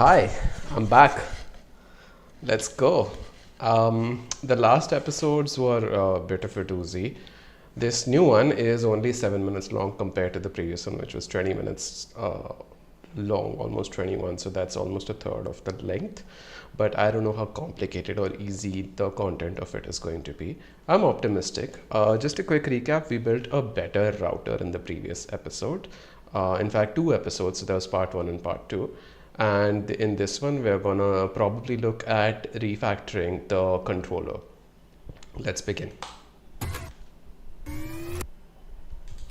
Hi, I'm back. Let's go. The last episodes were a bit of a doozy. This new one is only 7 minutes long compared to the previous one, which was 20 minutes long, almost 21. So that's almost a third of the length. But I don't know how complicated or easy the content of it is going to be. I'm optimistic. Just a quick recap, we built a better router in the previous episode. In fact, two episodes. So there was part one and part two. And in this one, we're gonna probably look at refactoring the controller. Let's begin.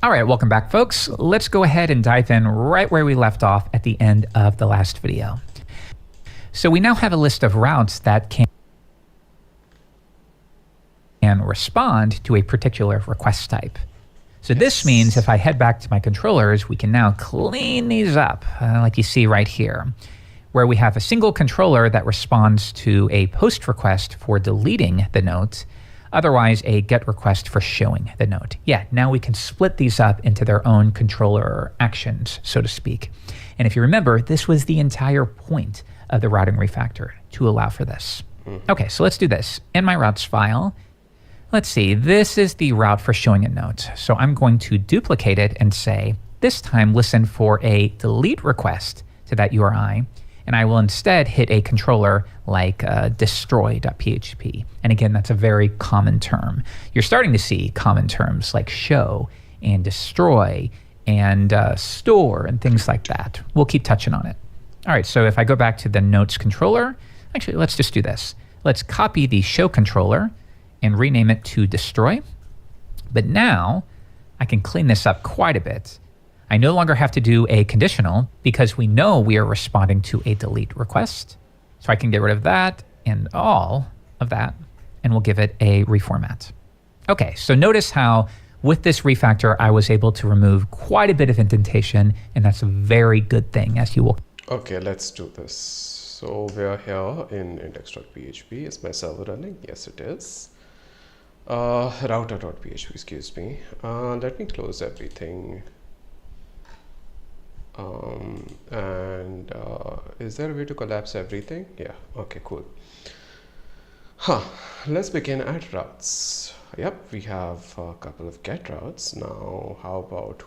All right, welcome back, folks. Let's go ahead and dive in right where we left off at the end of the last video. So we now have a list of routes that can respond to a particular request type. So this means if I head back to my controllers, we can now clean these up, like you see right here, where we have a single controller that responds to a post request for deleting the note, otherwise a get request for showing the note. Yeah, now we can split these up into their own controller actions, so to speak. And if you remember, this was the entire point of the routing refactor, to allow for this. Okay, so let's do this. In my routes file, let's see, this is the route for showing a note. So I'm going to duplicate it and say, this time listen for a delete request to that URI, and I will instead hit a controller like destroy.php. And again, that's a very common term. You're starting to see common terms like show and destroy and store and things like that. We'll keep touching on it. All right, so if I go back to the notes controller, actually, let's just do this. Let's copy the show controller and rename it to destroy. But now I can clean this up quite a bit. I no longer have to do a conditional because we know we are responding to a delete request. So I can get rid of that and all of that, and we'll give it a reformat. Okay, so notice how with this refactor, I was able to remove quite a bit of indentation, and that's a very good thing, as you will. Okay, let's do this. So we're here in index.php. Is my server running? Yes, it is. Router.php, excuse me. Let me close everything. Is there a way to collapse everything? Yeah, okay, cool. Let's begin at routes. Yep, we have a couple of get routes. Now, how about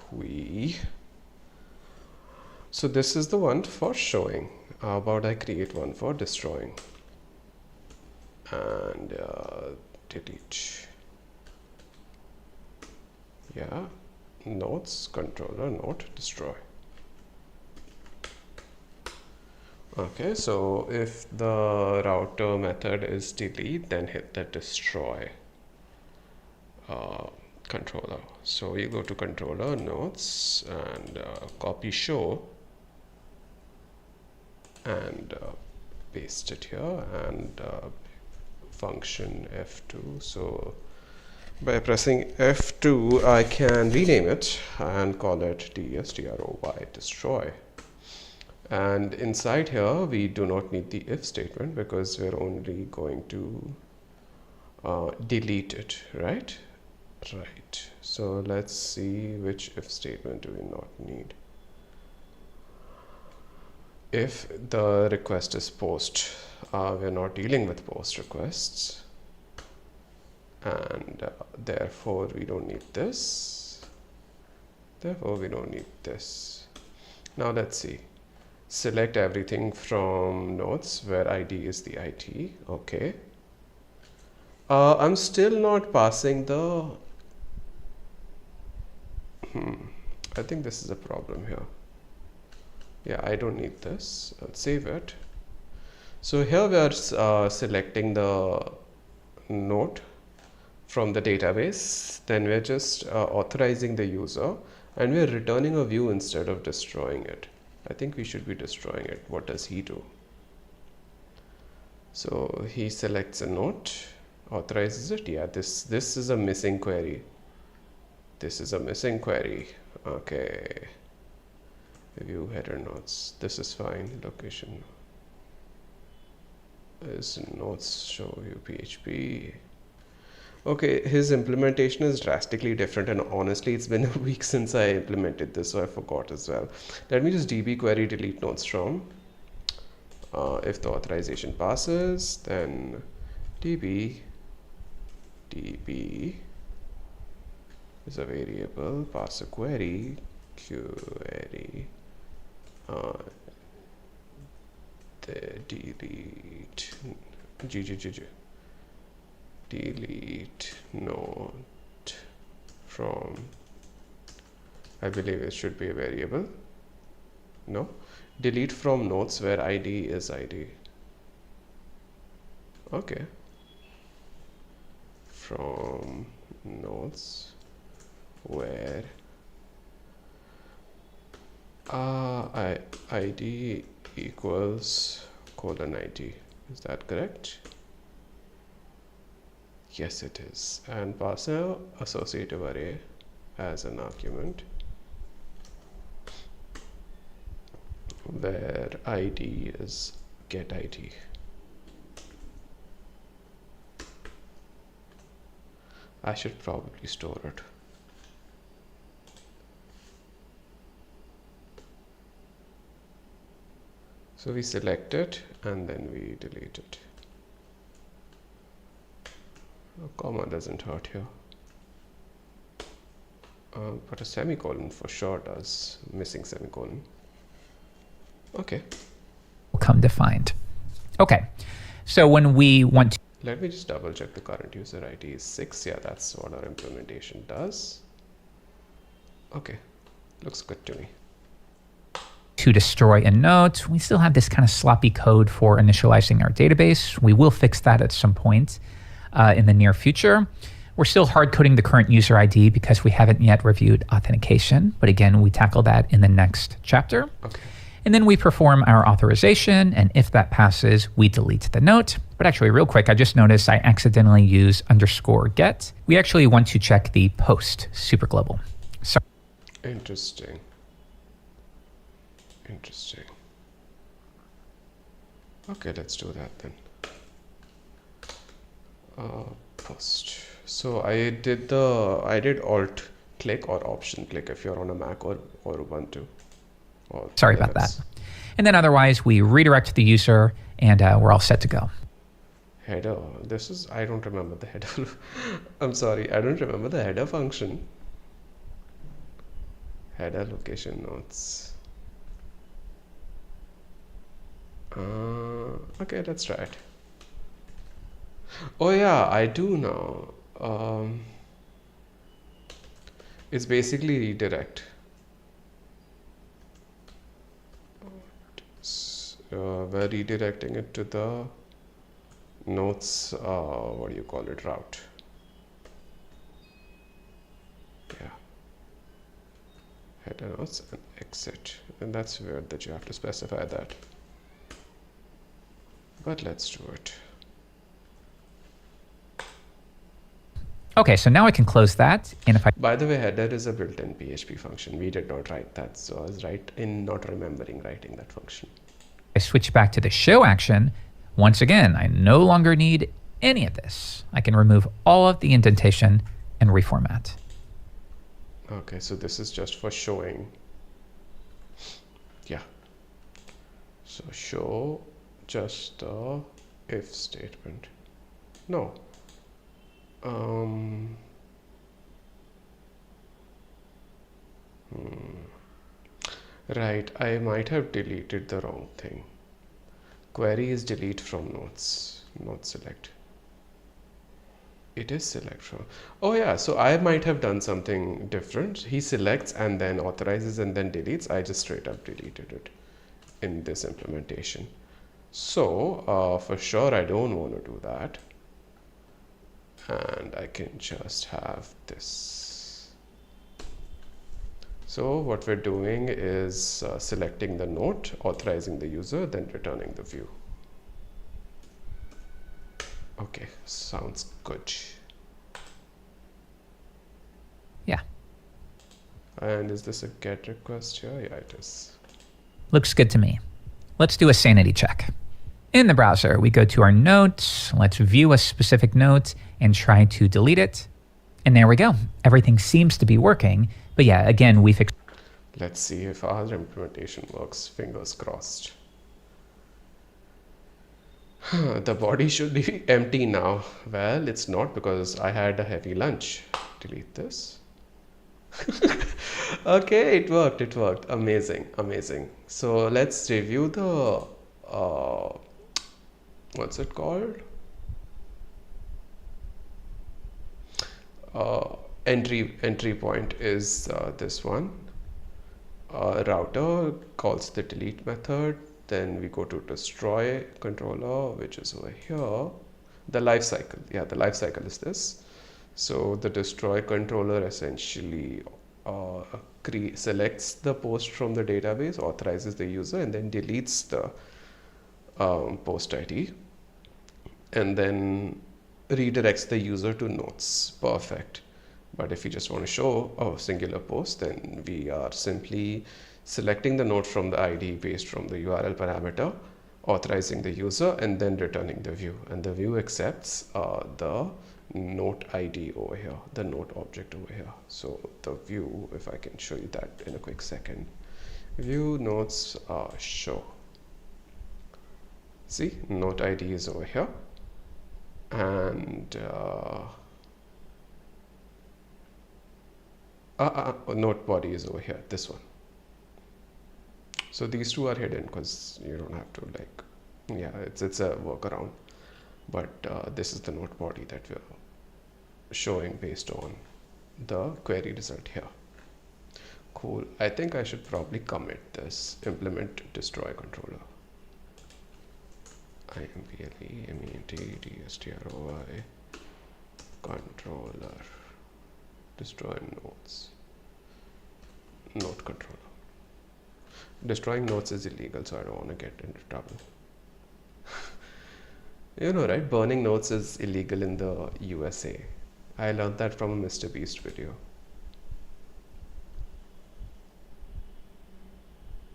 so this is the one for showing. How about I create one for destroying? And delete. Yeah, notes, controller, note, destroy. Okay, so if the router method is delete, then hit the destroy controller. So you go to controller, notes, and copy show, and paste it here, and function F2. So by pressing F2, I can rename it and call it destroy, destroy. And inside here, we do not need the if statement because we're only going to delete it, right? Right. So let's see which if statement do we not need. If the request is post, we're not dealing with post requests. And therefore, we don't need this. Therefore, we don't need this. Now let's see. Select everything from notes where ID is the IT. Okay. I'm still not passing the. I think this is a problem here. Yeah, I don't need this. I'll save it. So here we are selecting the note from the database. Then we're just authorizing the user, and we're returning a view instead of destroying it. I think we should be destroying it. What does he do? So he selects a note, authorizes it. Yeah, this is a missing query. This is a missing query. Okay. View header notes. This is fine. Location is notes show view PHP. Okay, his implementation is drastically different, and honestly it's been a week since I implemented this, so I forgot as well. Let me just db query delete notes from If the authorization passes, then db is a variable, pass a query, query, the delete note from, I believe it should be a variable, no, delete from notes where id is id. Okay, from notes where id equals :id. Is that correct? Yes, it is. And pass a associative array as an argument where id is get id. I should probably store it. So we select it and then we delete it. A comma doesn't hurt here. But a semicolon for sure does. Missing semicolon. Okay. Come defined. Okay. So when we want to Let me just double check the current user ID is 6. Yeah, that's what our implementation does. Okay. Looks good to me. destroy a note, we still have this kind of sloppy code for initializing our database. We will fix that at some point in the near future. We're still hard coding the current user ID because we haven't yet reviewed authentication. But again, we tackle that in the next chapter. Okay. And then we perform our authorization. And if that passes, we delete the note. But actually, real quick, I just noticed I accidentally use _get. We actually want to check the post superglobal. So Interesting. Interesting. Okay, let's do that then. Post. So I did alt click or option click if you're on a Mac or Ubuntu. Or sorry about that. And then otherwise, we redirect the user and we're all set to go. Header. I don't remember the header. I'm sorry, I don't remember the header function. Header location notes. Okay, let's try it. Oh yeah, I do now. It's basically redirect. We're redirecting it to the notes, what do you call it, route. Yeah. Header notes and exit. And that's weird that you have to specify that. But let's do it. Okay, so now I can close that. And if I By the way, header is a built-in PHP function. We did not write that, so I was right in not remembering writing that function. switch back to the show action, once again, I no longer need any of this. I can remove all of the indentation and reformat. Okay, so this is just for showing. Yeah. So show just the if statement. No. Right, I might have deleted the wrong thing. Query is delete from notes, not select. It is select from. Oh yeah, so I might have done something different. He selects and then authorizes and then deletes. I just straight up deleted it in this implementation. So for sure I don't want to do that. And I can just have this. So what we're doing is selecting the note, authorizing the user, then returning the view. Okay, sounds good. Yeah. And is this a GET request here? Yeah, it is. Looks good to me. Let's do a sanity check. In the browser, we go to our notes. Let's view a specific note and try to delete it. And there we go. Everything seems to be working. But yeah, again, we fixed. Let's see if our implementation works. Fingers crossed. The body should be empty now. Well, it's not because I had a heavy lunch. Delete this. Okay, it worked. It worked. Amazing. Amazing. So let's review the what's it called? Entry point is this one. Router calls the delete method. Then we go to destroy controller, which is over here. The life cycle. Yeah, the life cycle is this. So the destroy controller essentially selects the post from the database, authorizes the user, and then deletes the post ID, and then redirects the user to notes. Perfect. But if you just want to show a singular post, then we are simply selecting the note from the ID based from the URL parameter, authorizing the user, and then returning the view. And the view accepts the note ID over here, the note object over here. So the view, if I can show you that in a quick second, view notes show. See, note ID is over here, and note body is over here, this one. So these two are hidden because you don't have to, like, yeah, it's a workaround. But this is the note body that we're showing based on the query result here. Cool. I think I should probably commit this, implement destroy controller. IMPLEMENT controller destroy nodes. Node controller. Destroying nodes is illegal, so I don't want to get into trouble. You know, right? Burning nodes is illegal in the USA. I learned that from a Mr. Beast video.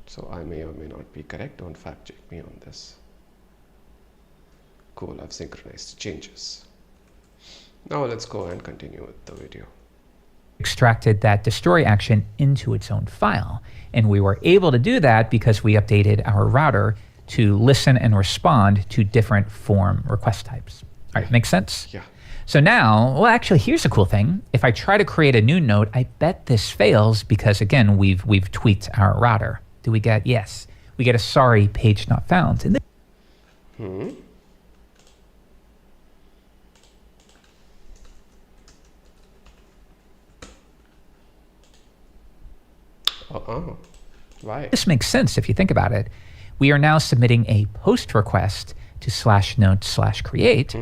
So I may or may not be correct. Don't fact check me on this. Cool, I've synchronized the changes. Now let's go and continue with the video. Extracted that destroy action into its own file. And we were able to do that because we updated our router to listen and respond to different form request types. All right, makes sense? Yeah. So now, well, actually, here's a cool thing. If I try to create a new node, I bet this fails because, again, we've tweaked our router. Do we get, yes, we get a sorry page not found. And Why? this makes sense if you think about it. We are now submitting a post request to /note/create.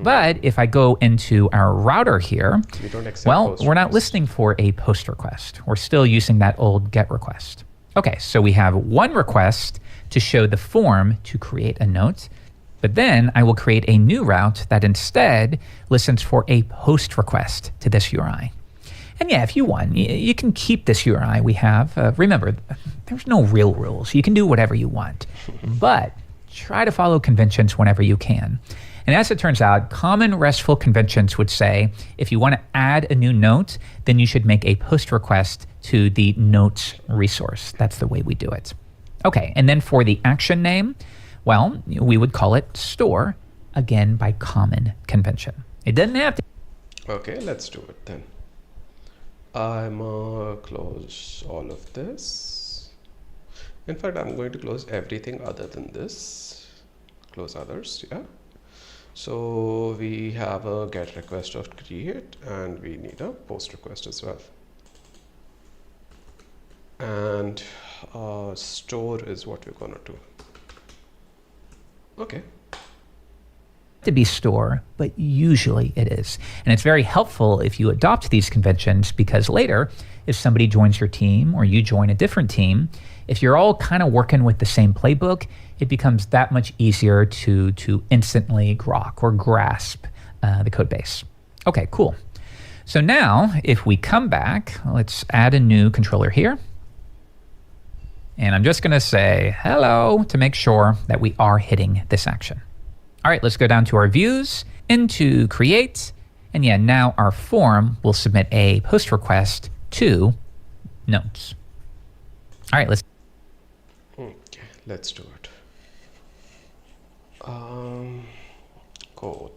But if I go into our router here, We don't accept well, post we're not requests. listening for a post request. We're still using that old GET request. Okay, so we have one request to show the form to create a note, but then I will create a new route that instead listens for a post request to this URI. And yeah, if you want, you can keep this URI we have. Remember, there's no real rules. You can do whatever you want, but try to follow conventions whenever you can. And as it turns out, common RESTful conventions would say, if you want to add a new note, then you should make a post request to the notes resource. That's the way we do it. Okay, and then for the action name, well, we would call it store, again, by common convention. It doesn't have to. Okay, let's do it then. I'm close all of this. In fact, I'm going to close everything other than this. Close others, yeah. So we have a get request of create, and we need a post request as well. And store is what we're gonna do. Okay. To be store, but usually it is. And it's very helpful if you adopt these conventions because later, if somebody joins your team or you join a different team, if you're all kind of working with the same playbook, it becomes that much easier to instantly grok or grasp the code base. Okay, cool. So now if we come back, let's add a new controller here. And I'm just going to say hello to make sure that we are hitting this action. All right, let's go down to our views, into create, and yeah, now our form will submit a post request to notes. All right, let's Okay, let's do it. Go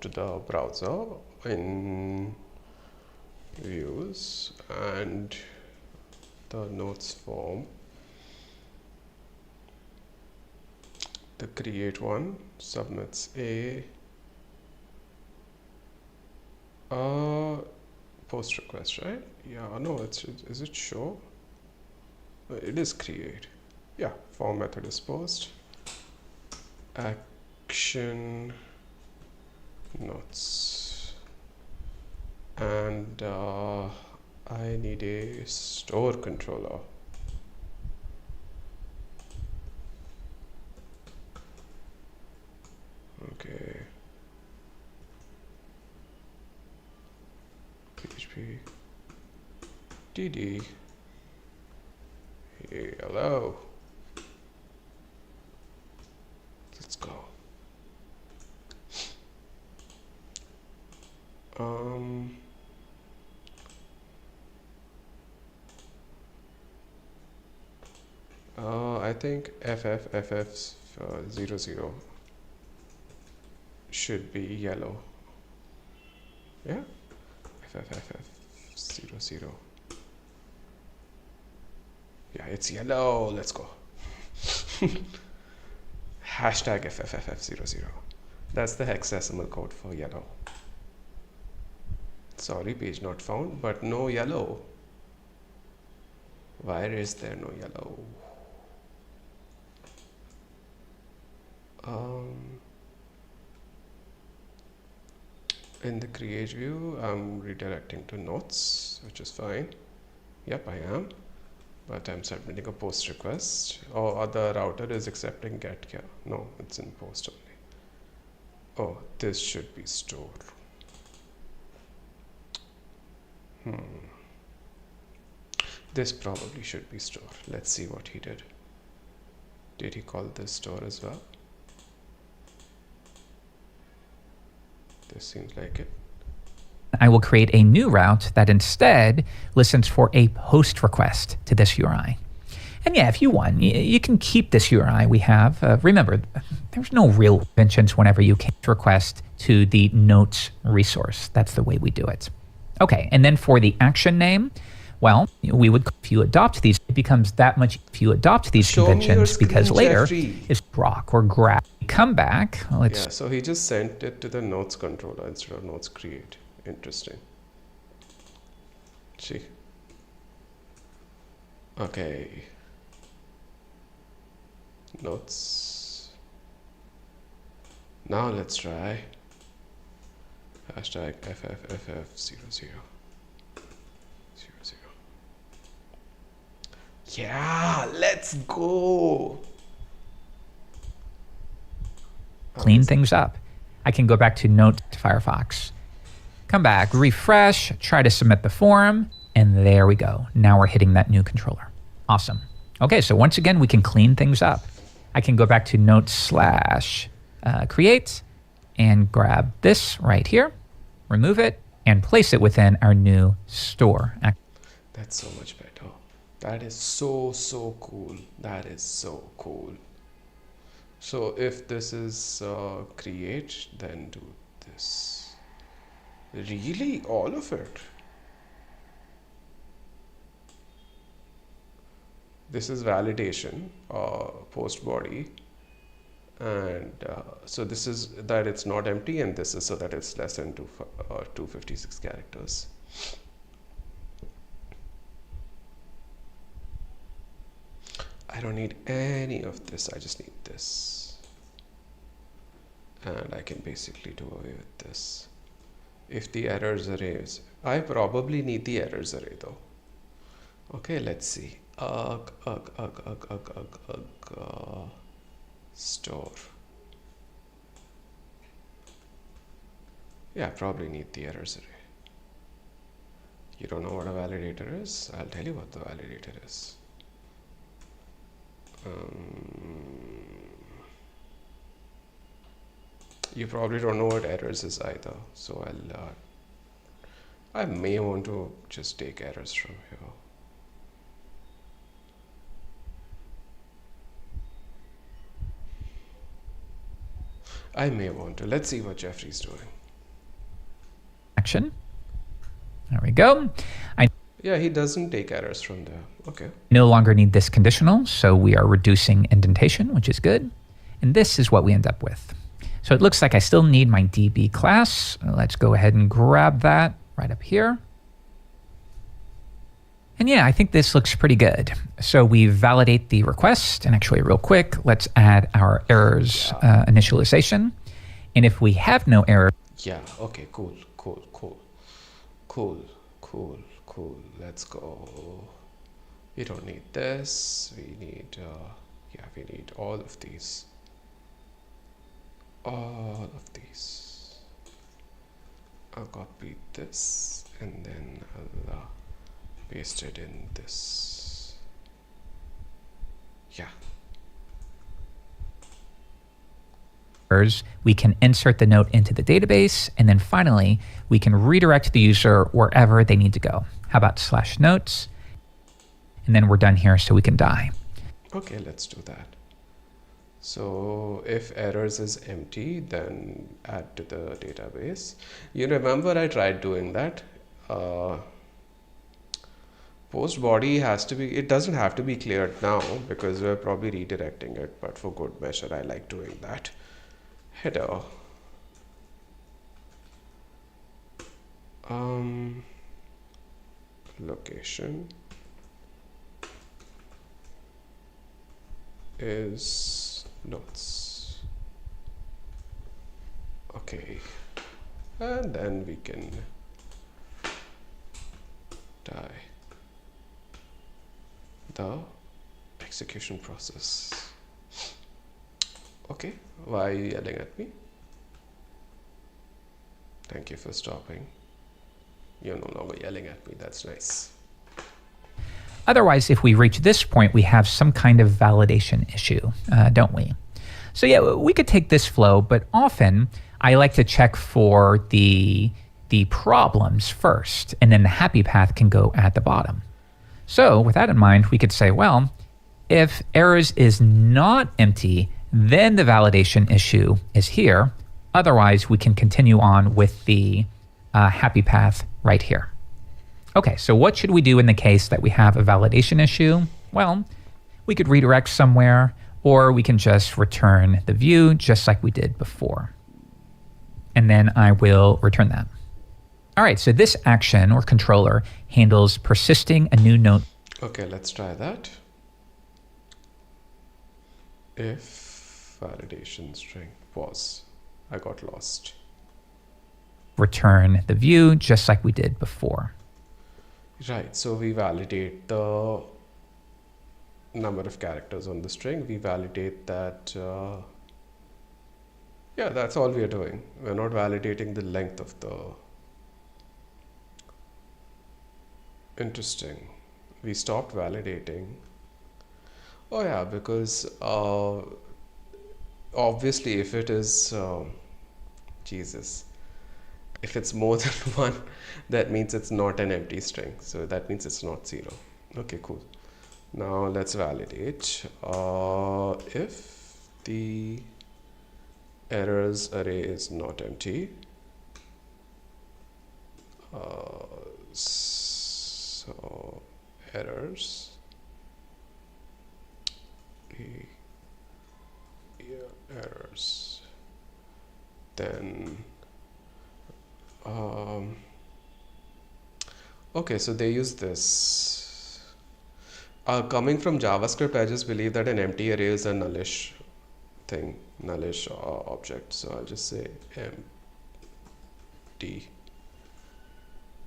to the browser in views and the notes form, the create one submits a post request, right? Yeah, no, is it show? It is create. Yeah, form method is post, action notes, and I need a store controller. Okay, PHP DD. Hey, hello. Let's go. I think FF00 should be yellow. Yeah, FFFF00. Yeah, it's yellow. Let's go. Hashtag FFFF00. That's the hexadecimal code for yellow. Sorry, page not found, but no yellow. Why is there no yellow? In the create view, I'm redirecting to notes, which is fine. Yep, I am. But I'm submitting a post request. Oh, the router is accepting get here. No, it's in post only. Oh, this should be store. This probably should be store. Let's see what he did. Did he call this store as well? This seems like it. I will create a new route that instead listens for a post request to this URI. And yeah, if you want, you can keep this URI we have. Remember, there's no real conventions whenever you can request to the notes resource. That's the way we do it. Okay, and then for the action name, well, we would, if you adopt these, it becomes that much if you adopt these conventions, because later is proc or grab. Come back. Let's Yeah, so he just sent it to the notes controller instead of notes create. Interesting. See. Okay. Notes. Now let's try hashtag FFFF00. Yeah, let's go. clean things up. I can go back to Note to Firefox. Come back, refresh, try to submit the form, and there we go. Now we're hitting that new controller. Awesome. Okay, so once again, we can clean things up. I can go back to Note/create and grab this right here, remove it, and place it within our new store. That's so much better. That is so cool. That is so cool. So if this is create, then do this. Really? All of it? This is validation, post body. And so this is that it's not empty, and this is so that it's less than 256 characters. I don't need any of this, I just need this. And I can basically do away with this. If the errors array is, I probably need the errors array though. Okay, let's see. Store. Yeah, I probably need the errors array. You don't know what a validator is? I'll tell you what the validator is. You probably don't know what errors is either, so I may want to just take errors from here. I may want to. Let's see what Jeffrey's doing. Action. There we go. I Yeah, he doesn't take errors from there. Okay. no longer need this conditional, so we are reducing indentation, which is good. And this is what we end up with. So it looks like I still need my DB class. Let's go ahead and grab that right up here. And yeah, I think this looks pretty good. So we validate the request, and actually real quick, let's add our errors initialization. And if we have no error, Yeah, okay, cool. Let's go. We don't need this. We need, we need all of these. All of these. I'll copy this and then I'll paste it in this. Yeah. we can insert the note into the database, and then finally, we can redirect the user wherever they need to go. How about /notes? And then we're done here, so we can die. Okay, let's do that. So if errors is empty, then add to the database. You remember I tried doing that. Post body has to be, it doesn't have to be cleared now because we're probably redirecting it, but for good measure, I like doing that. Header. Location is notes. Okay, and then we can die the execution process. Okay, why are you yelling at me? Thank you for stopping. You're no longer yelling at me. That's nice. Otherwise, if we reach this point, we have some kind of validation issue, don't we? So yeah, we could take this flow, but often I like to check for the problems first, and then the happy path can go at the bottom. So with that in mind, we could say, well, if errors is not empty, then the validation issue is here. Otherwise, we can continue on with the happy path right here. Okay, so what should we do in the case that we have a validation issue? Well, we could redirect somewhere, or we can just return the view just like we did before. And then I will return that. All right, so this action or controller handles persisting a new note. Okay, let's try that. If validation string pause, I got lost. Return the view just like we did before. Right, so we validate the number of characters on the string. We validate that, yeah, that's all we are doing. We're not validating the length of the, interesting. We stopped validating. Oh yeah, because obviously if it is, Jesus, if it's more than one, that means it's not an empty string. So that means it's not 0. Okay, cool. Now let's validate. If the errors array is not empty, so errors, errors, then okay, so they use this. Coming from JavaScript, I just believe that an empty array is a nullish thing, nullish object. So I'll just say empty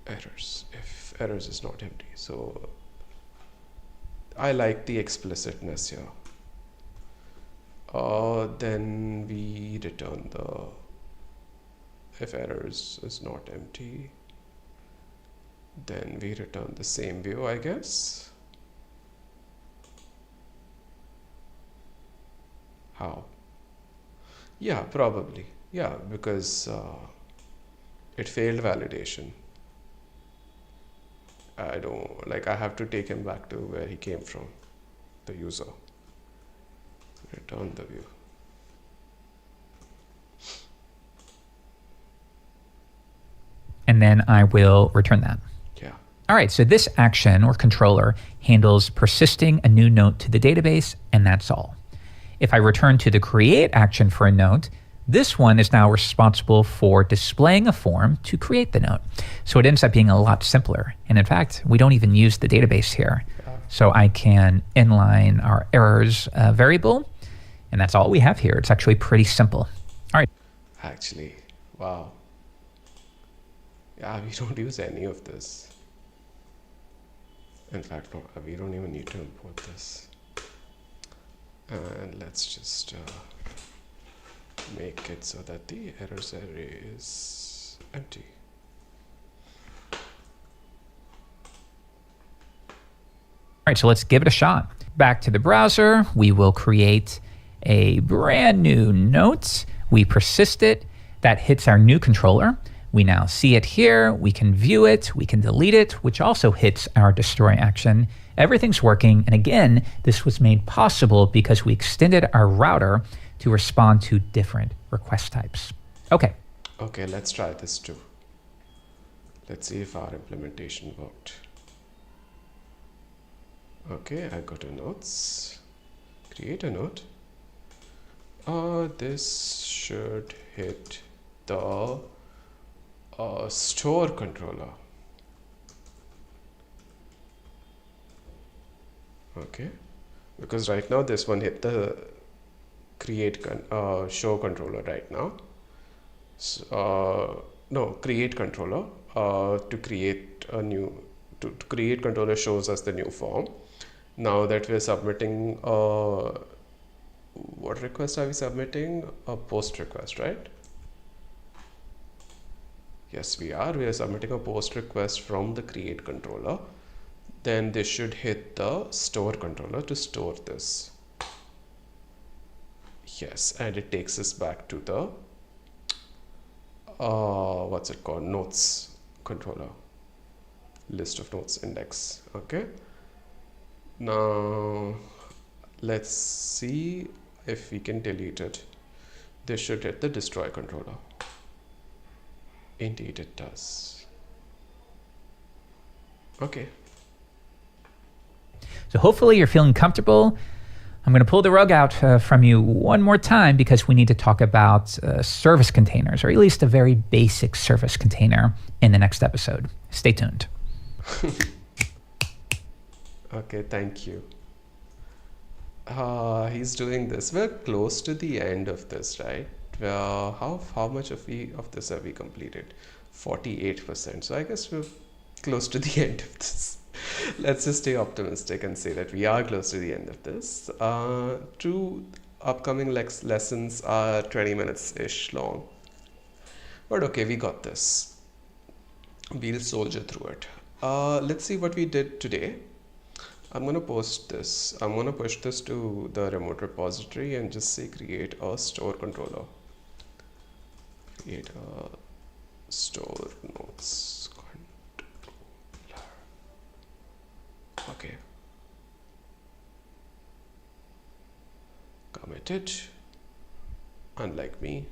errors if errors is not empty. So I like the explicitness here. Then we return the, if errors is not empty, then we return the same view, I guess. How? Yeah, probably. Yeah, because it failed validation. I don't, like, I have to take him back to where he came from, the user. Return the view. and then I will return that. Yeah. All right, so this action or controller handles persisting a new note to the database, and that's all. If I return to the create action for a note, this one is now responsible for displaying a form to create the note. So it ends up being a lot simpler. And in fact, we don't even use the database here. So I can inline our errors variable, and that's all we have here. It's actually pretty simple. All right. Actually, wow. Yeah, we don't use any of this. In fact, no, we don't even need to import this. And let's just make it so that the errors array is empty. All right, so let's give it a shot. Back to the browser, we will create a brand new note. We persist it. That hits our new controller. We now see it here. We can view it. We can delete it, which also hits our destroy action. Everything's working. And again, this was made possible because we extended our router to respond to different request types. Okay. Okay, let's try this too. Let's see if our implementation worked. Okay, I go to notes, create a note. This should hit the store controller. Okay, because right now this one hit the create show controller right now. So, no, create controller to create a new to create controller shows us the new form. Now that we're submitting what request are we submitting? A post request, right? Yes, we are submitting a post request from the create controller. Then this should hit the store controller to store this. Yes, and it takes us back to the what's it called, notes controller, list of notes index. Okay, now let's see if we can delete it. This should hit the destroy controller. Indeed it does. Okay. So hopefully you're feeling comfortable. I'm going to pull the rug out from you one more time because we need to talk about service containers, or at least a very basic service container in the next episode. Stay tuned. Okay, thank you. He's doing this. We're close to the end of this, right? How much of this have we completed? 48%. So I guess we're close to the end of this. Let's just stay optimistic and say that we are close to the end of this. Two upcoming lessons are 20 minutes-ish long. But okay, we got this. We'll soldier through it. Let's see what we did today. I'm going to post this. I'm going to push this to the remote repository and just say create a store controller. Create a store notes controller. Okay. Committed, unlike me,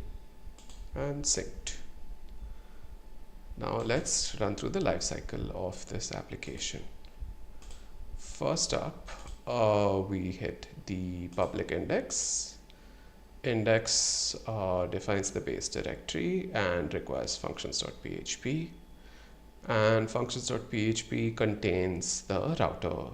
and synced. Now let's run through the life cycle of this application. First up, we hit the public index. Index defines the base directory and requires functions.php. And functions.php contains the router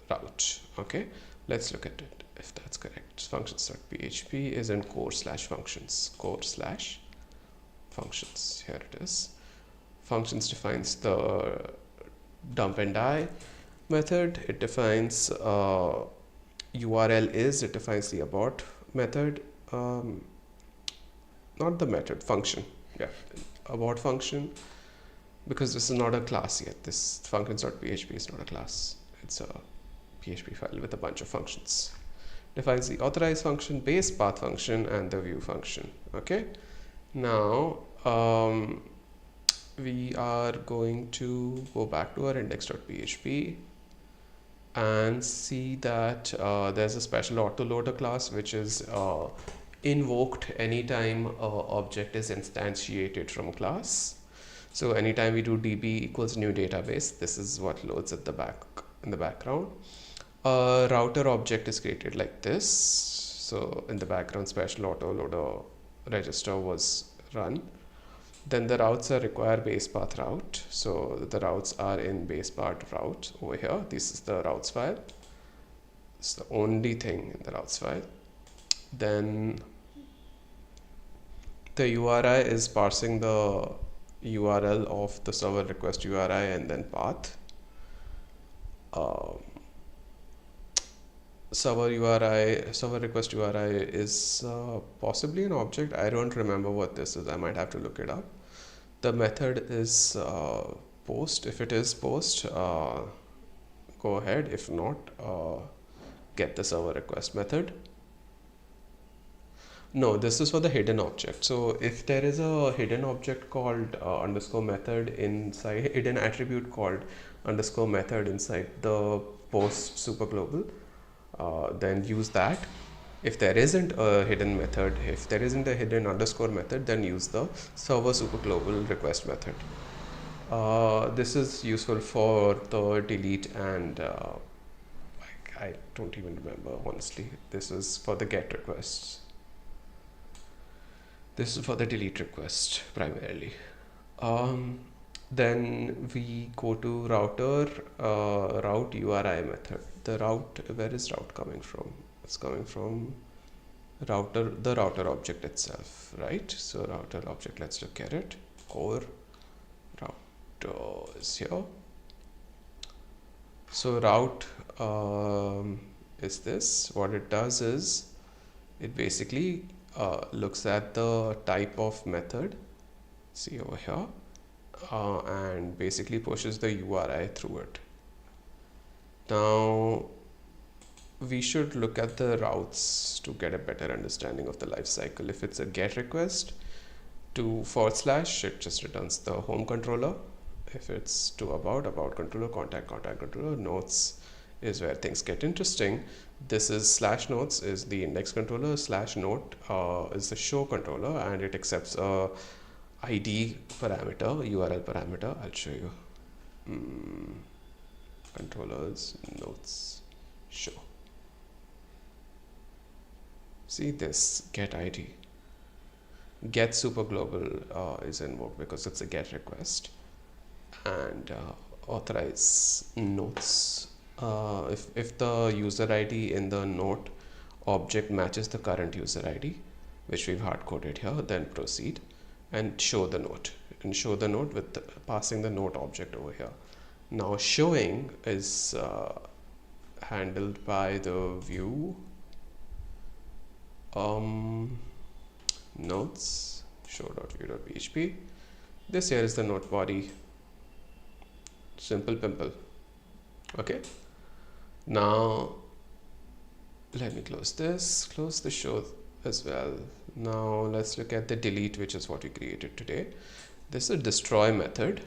route. Okay, let's look at it if that's correct. Functions.php is in core/functions. Core/functions. Here it is. Functions defines the dump and die method. It defines URL is. It defines the abort method. Not the method, function. Yeah, abort function. Because this is not a class yet. This functions.php is not a class. It's a PHP file with a bunch of functions. Defines the authorize function, base path function, and the view function. Okay. Now we are going to go back to our index.php and see that there's a special autoloader class which is invoked anytime object is instantiated from class. So anytime we do db equals new database, this is what loads at the back in the background. A router object is created like this. So in the background, special autoloader register was run. Then the routes are require base path route. So the routes are in base path route over here. This is the routes file. It's the only thing in the routes file. Then the URI is parsing the URL of the server request URI and then path. Server request URI is possibly an object. I don't remember what this is. I might have to look it up. The method is post. If it is post, go ahead. If not, get the server request method. No, this is for the hidden object. So if there is a hidden object called underscore method inside, hidden attribute called underscore method inside the post super global, then use that. If there isn't a hidden method, if there isn't a hidden underscore method, then use the server super global request method. This is useful for the delete and I don't even remember honestly. This is for the get requests. This is for the delete request primarily. Then we go to router route URI method. The route, where is route coming from? It's coming from router, the router object itself, right? So router object, let's look at it. Core router is here. So route is this. What it does is it basically looks at the type of method, see over here, and basically pushes the URI through it. Now we should look at the routes to get a better understanding of the life cycle. If it's a get request to // it just returns the home controller. If it's to about controller, contact controller, notes is where things get interesting. This is /notes is the index controller, /note is the show controller, and it accepts a ID parameter, URL parameter. I'll show you. Controllers, notes, show. See this get ID. Get super global is invoked because it's a get request, and authorize notes. If the user ID in the note object matches the current user ID, which we've hard coded here, then proceed and show the note. And show the note with passing the note object over here. Now showing is handled by the view notes show.view.php. This here is the note body. Simple pimple. Okay. Now let me close this, close the show as well. Now let's look at the delete, which is what we created today. This is a destroy method.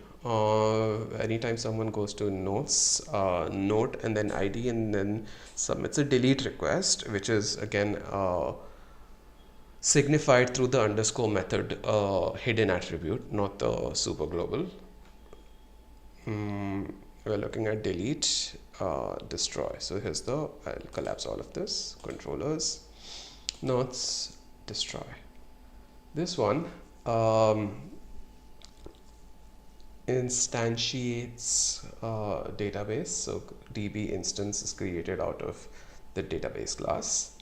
Anytime someone goes to notes, note and then ID and then submits a delete request, which is again signified through the underscore method hidden attribute, not the super global. We're looking at delete, destroy. So here's the, I'll collapse all of this, controllers, notes, destroy. This one instantiates database. So DB instance is created out of the database class.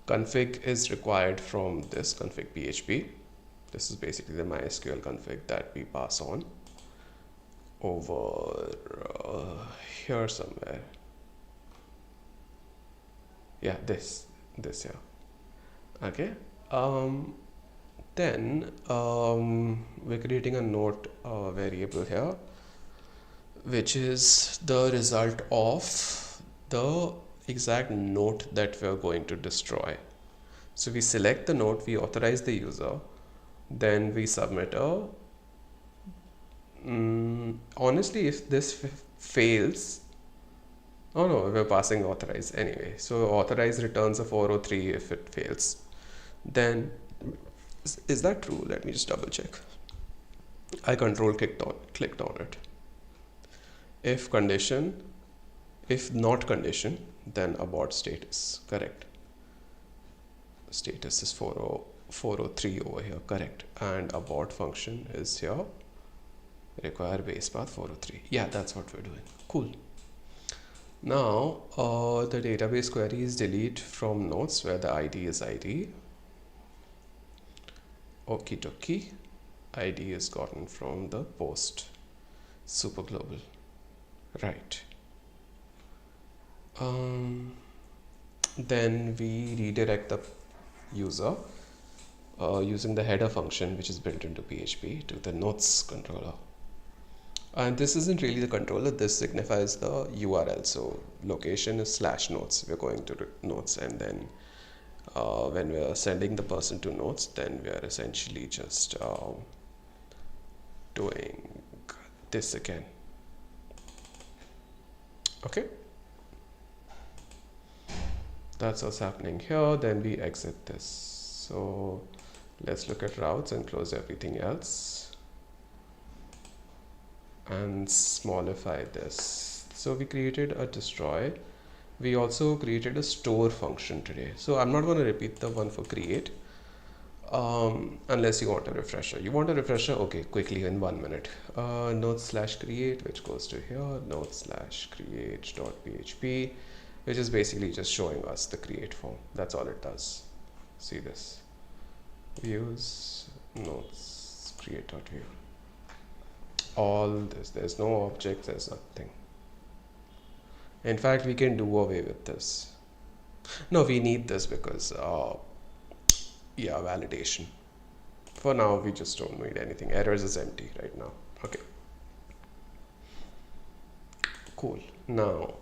Config is required from this config PHP. This is basically the MySQL config that we pass on over here somewhere. Yeah, this here. Okay. Then we're creating a note variable here, which is the result of the exact note that we're going to destroy. So we select the note, we authorize the user, then we submit a honestly, if this fails, oh no, we're passing authorize anyway. So authorize returns a 403 if it fails. Then is that true? Let me just double check. I control clicked on it. If condition, if not condition, then abort status, correct. Status is 403 over here, correct. And abort function is here, require base path 403. Yeah, that's what we're doing. Cool. Now the database query is delete from notes where the ID is ID. Okie dokie. ID is gotten from the post. Super global. Right. Then we redirect the user using the header function which is built into PHP to the notes controller. And this isn't really the controller, this signifies the URL. So location is /notes. We're going to notes, and then when we're sending the person to notes, then we are essentially just doing this again. Okay, that's what's happening here. Then we exit this. So let's look at routes and close everything else and smallify this. So we created a destroy. We also created a store function today. So I'm not going to repeat the one for create unless you want a refresher. You want a refresher? Okay, quickly in 1 minute. Notes/create, which goes to here, notes/create.php, which is basically just showing us the create form. That's all it does. See this? Views, notes, create.view. All this, there's no object, there's nothing. In fact, we can do away with this. No, we need this because yeah, validation. For now we just don't need anything. Errors is empty right now. Okay, cool. Now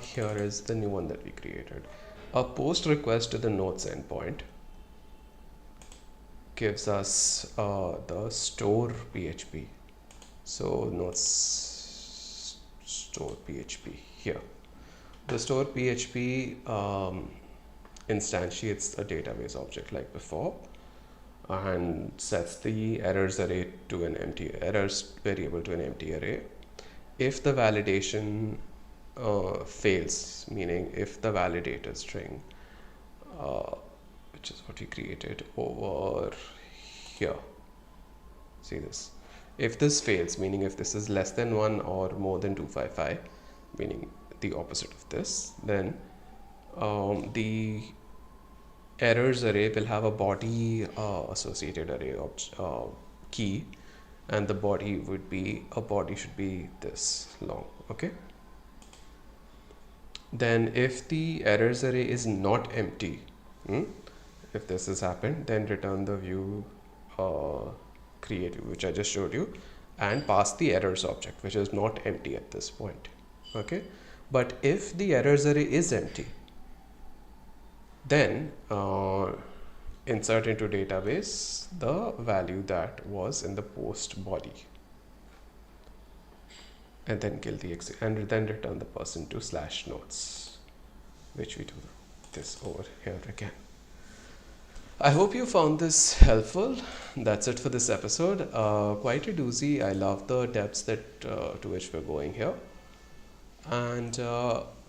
here is the new one that we created. A post request to the notes endpoint gives us the store PHP. So notes store PHP here. The store PHP instantiates a database object like before and sets the errors array to an empty errors variable to an empty array. If the validation fails, meaning if the validator string, which is what we created over here, see this, if this fails, meaning if this is less than 1 or more than 255, meaning the opposite of this, then the errors array will have a body associated array key, and the body should be this long. Okay, then if the errors array is not empty, if this has happened, then return the view create, which I just showed you, and pass the errors object, which is not empty at this point. Okay, but if the errors array is empty, then insert into database the value that was in the post body, and then kill the exit, and then return the person to /notes, which we do this over here again. I hope you found this helpful. That's it for this episode. Quite a doozy. I love the depths that to which we're going here, and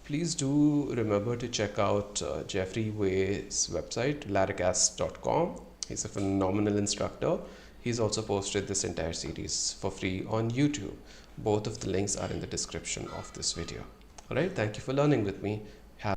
please do remember to check out Jeffrey Way's website, laricast.com. He's a phenomenal instructor. He's also posted this entire series for free on YouTube. Both of the links are in the description of this video. Alright, thank you for learning with me.